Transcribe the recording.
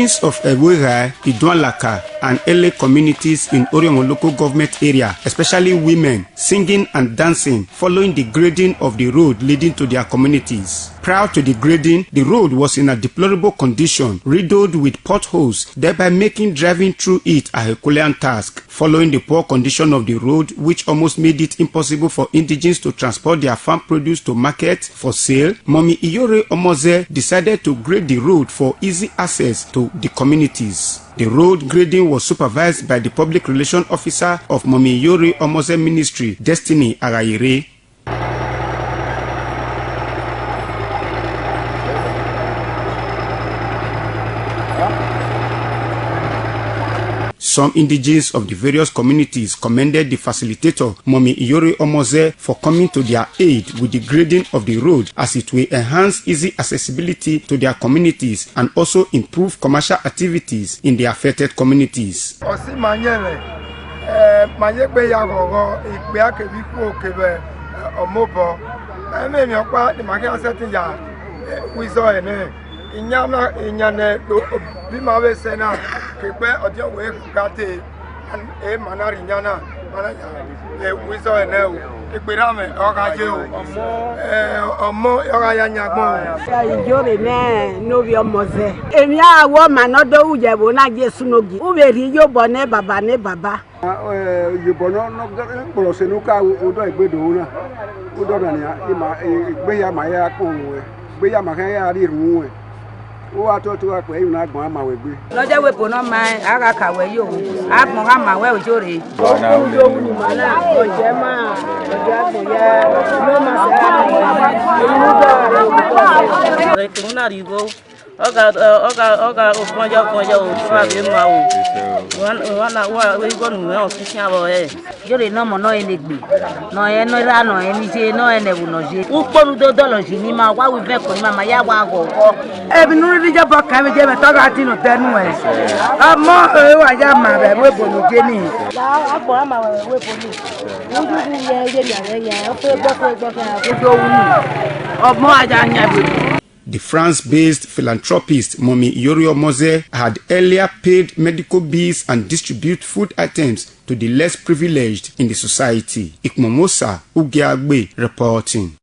Indigents of Evboehighae, idulaka, and Ele communities in Orion local government area, especially women, singing and dancing following the grading of the road leading to their communities. Prior to the grading, the road was in a deplorable condition, riddled with potholes, thereby making driving through it a Herculean task. Following the poor condition of the road, which almost made it impossible for indigents to transport their farm produce to market for sale, Mommy IYORE decided to grade the road for easy access to the communities. The road grading was supervised by the public relations officer of Mommy IYORE Ministry, Destiny Agayire. Some indigents of the various communities commended the facilitator, Mommy IYORE, for coming to their aid with the grading of the road, as it will enhance easy accessibility to their communities and also improve commercial activities in the affected communities. Inyane do bimawe sena kepe odio we kate e manari nyana mananya wizo eneu ikpirame okaje omo yoga yanyagbon IYORE ne no bi omoze emi awo manodo ujebo na Jesu nogi uberi yobo ne baba yobo no gboro senu ka odo igbedo na odo na ni ima igbeya maya ko igbeya makaya ri ruwe o ato to apo eyin na gbon amawe gbe loje wepo no ma ara kawe yo agbon amawe ojore ojo uni mala oje ma oje agboya no ma se kuna rigo oga ofonja o twa be ma o wana we go nu o si abo IYORE no mo no enegbe no e no ra no eni se no enebu no je uporu do lo ji ni ma wa we be ko ni ma ya wa go ebi nu ri je bo ka me je me to ga ti no tenu e amo e wa ya ma be we bo no je ni la agbo ma we bo ni ndu ye ya o pe gbo ka ko wu ni omo aja nya be. The France-based philanthropist Mommy IYORE had earlier paid medical bills and distributed food items to the less privileged in the society. Evboehighae reporting.